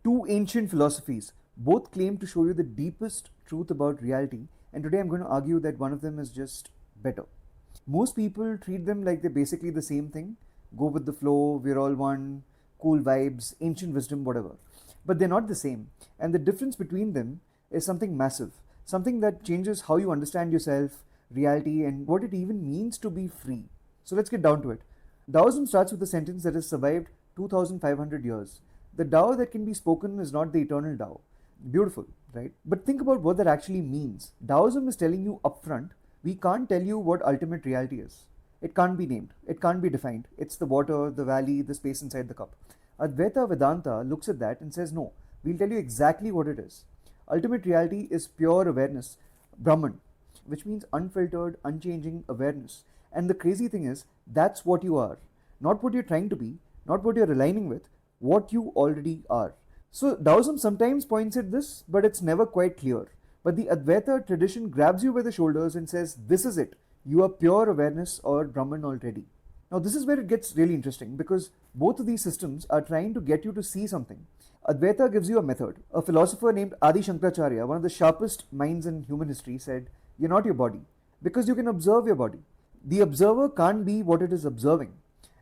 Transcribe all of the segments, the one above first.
Two ancient philosophies, both claim to show you the deepest truth about reality, and today I'm going to argue that one of them is just better. Most people treat them like they're basically the same thing: go with the flow, we're all one, cool vibes, ancient wisdom, whatever. But they're not the same, and the difference between them is something massive, something that changes how you understand yourself, reality, and what it even means to be free. So let's get down to it. Taoism starts with a sentence that has survived 2500 years. The Tao that can be spoken is not the eternal Tao. Beautiful, right? But think about what that actually means. Taoism is telling you upfront, we can't tell you what ultimate reality is. It can't be named, it can't be defined. It's the water, the valley, the space inside the cup. Advaita Vedanta looks at that and says, no, we'll tell you exactly what it is. Ultimate reality is pure awareness, Brahman, which means unfiltered, unchanging awareness. And the crazy thing is, that's what you are. Not what you're trying to be, not what you're aligning with, what you already are. So Taoism sometimes points at this, but it's never quite clear. But the Advaita tradition grabs you by the shoulders and says, this is it. You are pure awareness or Brahman already. Now, this is where it gets really interesting because both of these systems are trying to get you to see something. Advaita gives you a method. A philosopher named Adi Shankaracharya, one of the sharpest minds in human history, said, you're not your body because you can observe your body. The observer can't be what it is observing.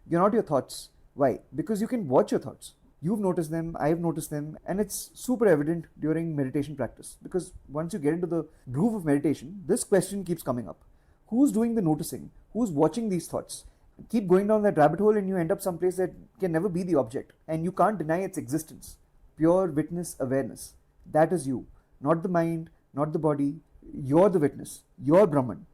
You're not your thoughts. Why? Because you can watch your thoughts. You've noticed them, I've noticed them, and it's super evident during meditation practice because once you get into the groove of meditation, this question keeps coming up. Who's doing the noticing? Who's watching these thoughts? Keep going down that rabbit hole and you end up someplace that can never be the object and you can't deny its existence. Pure witness awareness. That is you. Not the mind, not the body. You're the witness. You're Brahman.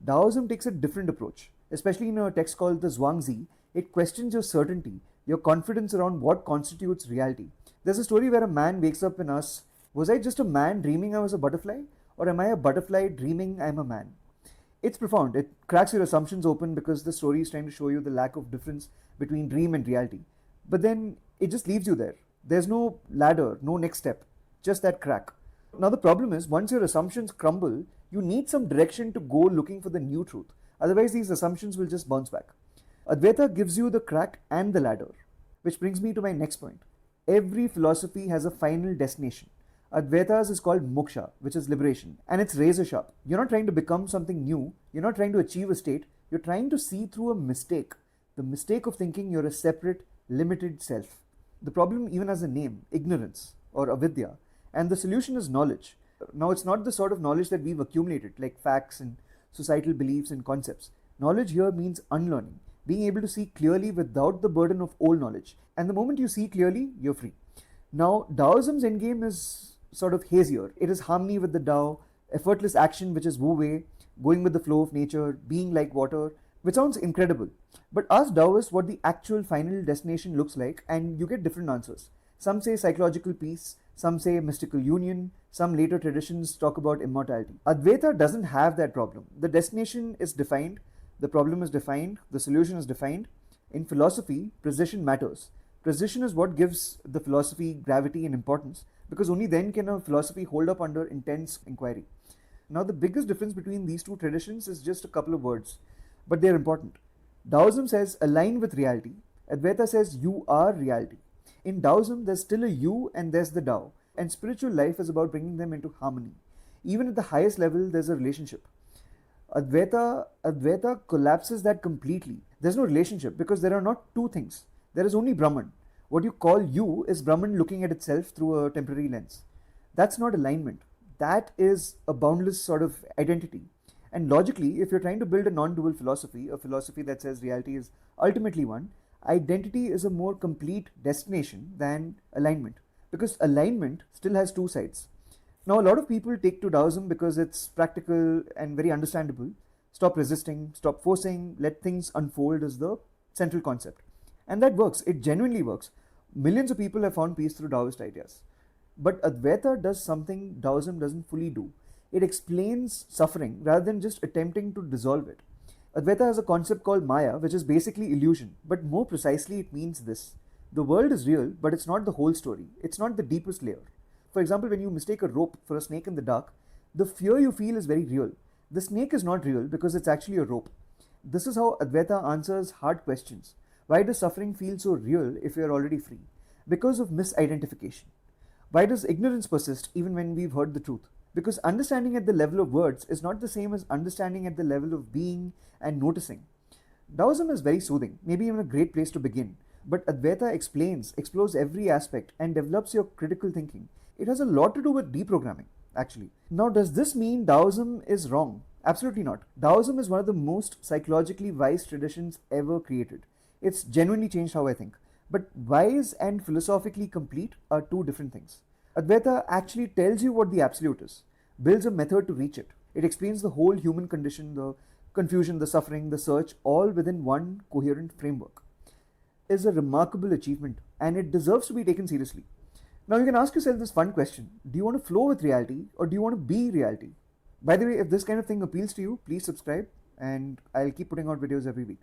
Taoism takes a different approach. Especially in a text called the Zhuangzi, it questions your certainty, your confidence around what constitutes reality. There's a story where a man wakes up and asks, was I just a man dreaming I was a butterfly? Or am I a butterfly dreaming I'm a man? It's profound. It cracks your assumptions open because the story is trying to show you the lack of difference between dream and reality. But then it just leaves you there. There's no ladder, no next step, just that crack. Now the problem is, once your assumptions crumble, you need some direction to go looking for the new truth. Otherwise, these assumptions will just bounce back. Advaita gives you the crack and the ladder, which brings me to my next point. Every philosophy has a final destination. Advaita's is called moksha, which is liberation, and it's razor sharp. You're not trying to become something new, you're not trying to achieve a state, you're trying to see through a mistake. The mistake of thinking you're a separate, limited self. The problem even has a name, ignorance or avidya, and the solution is knowledge. Now, it's not the sort of knowledge that we've accumulated, like facts and societal beliefs and concepts. Knowledge here means unlearning, being able to see clearly without the burden of old knowledge. And the moment you see clearly, you're free. Now, Taoism's endgame is sort of hazier. It is harmony with the Tao, effortless action, which is Wu Wei, going with the flow of nature, being like water, which sounds incredible. But ask Taoists what the actual final destination looks like, and you get different answers. Some say psychological peace, some say mystical union, some later traditions talk about immortality. Advaita doesn't have that problem. The destination is defined, the problem is defined, the solution is defined. In philosophy, precision matters. Precision is what gives the philosophy gravity and importance, because only then can a philosophy hold up under intense inquiry. Now, the biggest difference between these two traditions is just a couple of words, but they're important. Taoism says align with reality. Advaita says you are reality. In Taoism, there's still a you and there's the Tao, and spiritual life is about bringing them into harmony. Even at the highest level, there's a relationship. Advaita collapses that completely. There's no relationship because there are not two things. There is only Brahman. What you call you is Brahman looking at itself through a temporary lens. That's not alignment. That is a boundless sort of identity. And logically, if you're trying to build a non-dual philosophy, a philosophy that says reality is ultimately one, identity is a more complete destination than alignment. Because alignment still has two sides. Now, a lot of people take to Taoism because it's practical and very understandable. Stop resisting, stop forcing, let things unfold is the central concept. And that works. It genuinely works. Millions of people have found peace through Taoist ideas. But Advaita does something Taoism doesn't fully do. It explains suffering rather than just attempting to dissolve it. Advaita has a concept called Maya, which is basically illusion. But more precisely, it means this. The world is real, but it's not the whole story. It's not the deepest layer. For example, when you mistake a rope for a snake in the dark, the fear you feel is very real. The snake is not real because it's actually a rope. This is how Advaita answers hard questions. Why does suffering feel so real if you're already free? Because of misidentification. Why does ignorance persist even when we've heard the truth? Because understanding at the level of words is not the same as understanding at the level of being and noticing. Taoism is very soothing, maybe even a great place to begin. But Advaita explores every aspect, and develops your critical thinking. It has a lot to do with deprogramming, actually. Now, does this mean Taoism is wrong? Absolutely not. Taoism is one of the most psychologically wise traditions ever created. It's genuinely changed how I think. But wise and philosophically complete are two different things. Advaita actually tells you what the absolute is, builds a method to reach it. It explains the whole human condition, the confusion, the suffering, the search, all within one coherent framework. Is a remarkable achievement, and it deserves to be taken seriously. Now you can ask yourself this fun question: do you want to flow with reality, or do you want to be reality? By the way, if this kind of thing appeals to you, please subscribe, and I'll keep putting out videos every week.